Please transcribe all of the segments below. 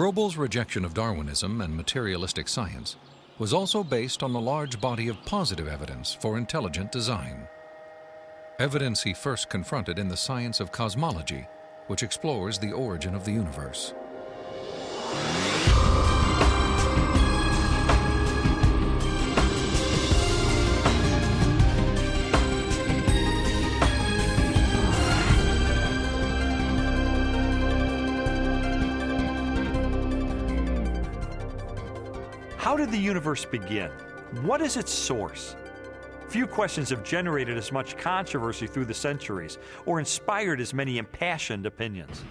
Froebel's rejection of Darwinism and materialistic science was also based on a large body of positive evidence for intelligent design. Evidence he first confronted in the science of cosmology, which explores the origin of the universe. How did the universe begin? What is its source? Few questions have generated as much controversy through the centuries or inspired as many impassioned opinions.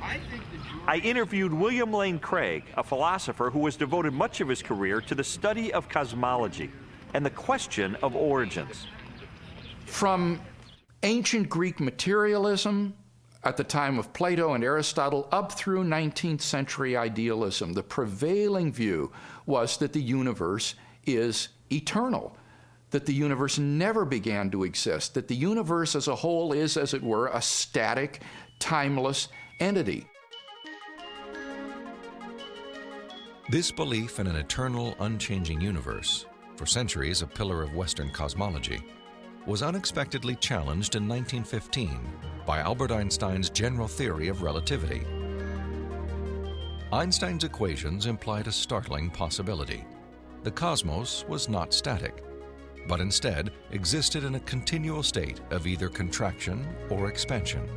I interviewed William Lane Craig, a philosopher who has devoted much of his career to the study of cosmology and the question of origins. From ancient Greek materialism at the time of Plato and Aristotle up through 19th century idealism, the prevailing view was that the universe is eternal, that the universe never began to exist, that the universe as a whole is, as it were, a static, timeless entity. This belief in an eternal, unchanging universe, for centuries a pillar of Western cosmology, was unexpectedly challenged in 1915 by Albert Einstein's general theory of relativity. Einstein's equations implied a startling possibility. The cosmos was not static, but instead existed in a continual state of either contraction or expansion.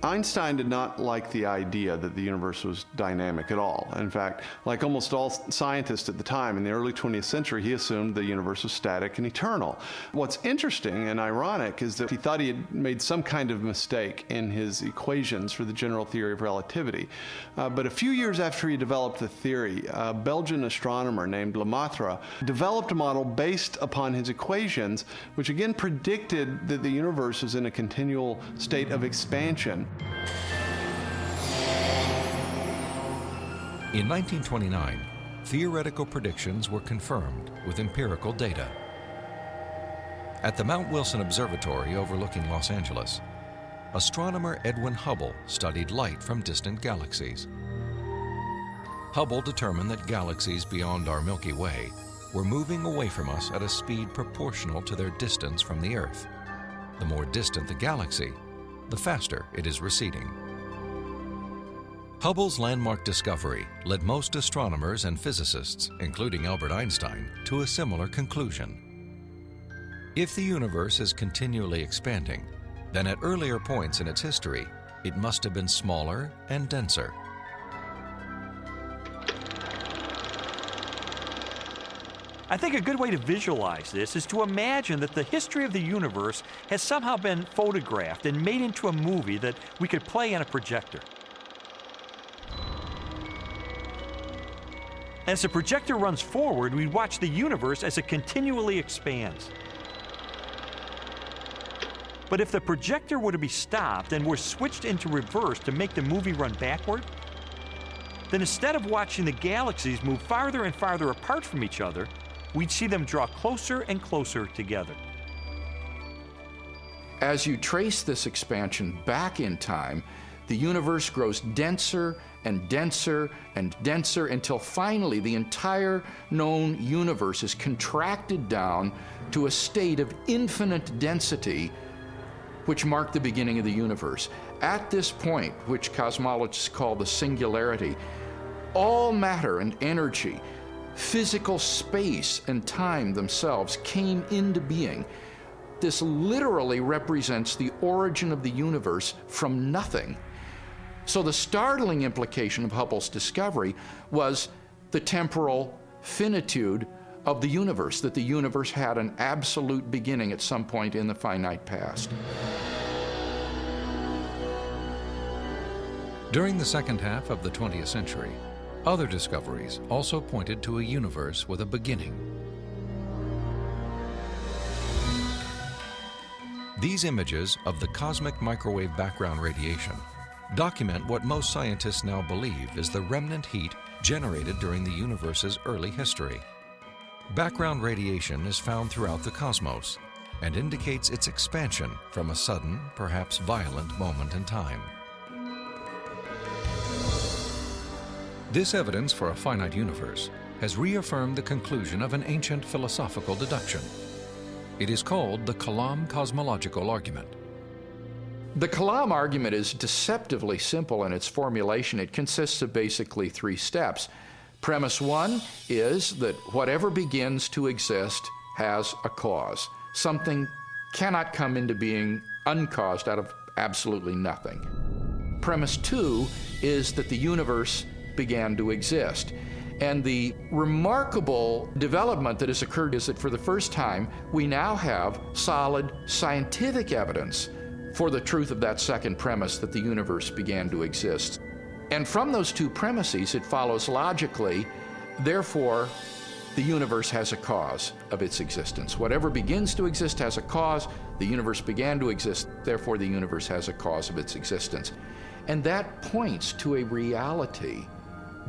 Einstein did not like the idea that the universe was dynamic at all. In fact, like almost all scientists at the time in the early 20th century, he assumed the universe was static and eternal. What's interesting and ironic is that he thought he had made some kind of mistake in his equations for the general theory of relativity. But a few years after he developed the theory, a Belgian astronomer named Lemaitre developed a model based upon his equations, which again predicted that the universe was in a continual state of expansion. In 1929, theoretical predictions were confirmed with empirical data. At the Mount Wilson Observatory overlooking Los Angeles, astronomer Edwin Hubble studied light from distant galaxies. Hubble determined that galaxies beyond our Milky Way were moving away from us at a speed proportional to their distance from the Earth. The more distant the galaxy, the faster it is receding. Hubble's landmark discovery led most astronomers and physicists, including Albert Einstein, to a similar conclusion. If the universe is continually expanding, then at earlier points in its history, it must have been smaller and denser. I think a good way to visualize this is to imagine that the history of the universe has somehow been photographed and made into a movie that we could play on a projector. As the projector runs forward, we watch the universe as it continually expands. But if the projector were to be stopped and were switched into reverse to make the movie run backward, then instead of watching the galaxies move farther and farther apart from each other, we'd see them draw closer and closer together. As you trace this expansion back in time, the universe grows denser and denser and denser until finally the entire known universe is contracted down to a state of infinite density, which marked the beginning of the universe. At this point, which cosmologists call the singularity, all matter and energy, physical space and time themselves came into being. This literally represents the origin of the universe from nothing. So the startling implication of Hubble's discovery was the temporal finitude of the universe, that the universe had an absolute beginning at some point in the finite past. During the second half of the 20th century, other discoveries also pointed to a universe with a beginning. These images of the cosmic microwave background radiation document what most scientists now believe is the remnant heat generated during the universe's early history. Background radiation is found throughout the cosmos and indicates its expansion from a sudden, perhaps violent moment in time. This evidence for a finite universe has reaffirmed the conclusion of an ancient philosophical deduction. It is called the Kalam cosmological argument. The Kalam argument is deceptively simple in its formulation. It consists of basically 3 steps. Premise 1 is that whatever begins to exist has a cause. Something cannot come into being uncaused out of absolutely nothing. Premise 2 is that the universe began to exist. And the remarkable development that has occurred is that for the first time, we now have solid scientific evidence for the truth of that second premise, that the universe began to exist. And from those 2 premises, it follows logically, therefore, the universe has a cause of its existence. Whatever begins to exist has a cause. The universe began to exist, therefore the universe has a cause of its existence. And that points to a reality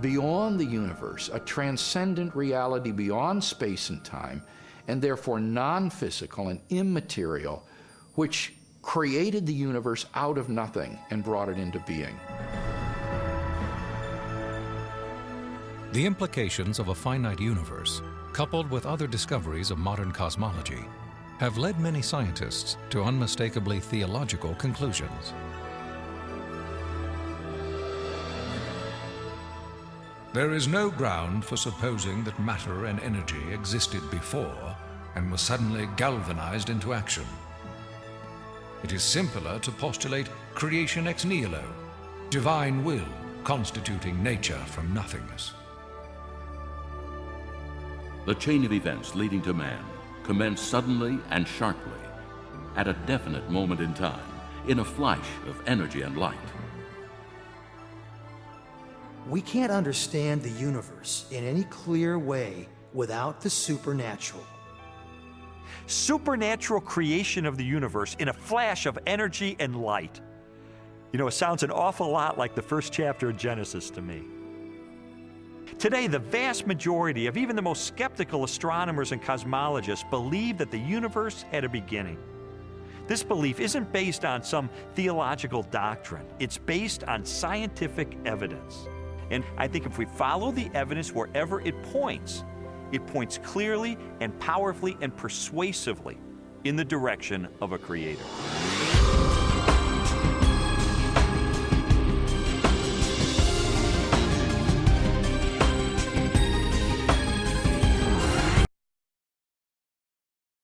beyond the universe, a transcendent reality beyond space and time, and therefore non-physical and immaterial, which created the universe out of nothing and brought it into being. The implications of a finite universe, coupled with other discoveries of modern cosmology, have led many scientists to unmistakably theological conclusions. There is no ground for supposing that matter and energy existed before and were suddenly galvanized into action. It is simpler to postulate creation ex nihilo, divine will constituting nature from nothingness. The chain of events leading to man commenced suddenly and sharply, at a definite moment in time, in a flash of energy and light. We can't understand the universe in any clear way without the supernatural. Supernatural creation of the universe in a flash of energy and light. You know, it sounds an awful lot like the first chapter of Genesis to me. Today, the vast majority of even the most skeptical astronomers and cosmologists believe that the universe had a beginning. This belief isn't based on some theological doctrine. It's based on scientific evidence. And I think if we follow the evidence wherever it points clearly and powerfully and persuasively in the direction of a creator.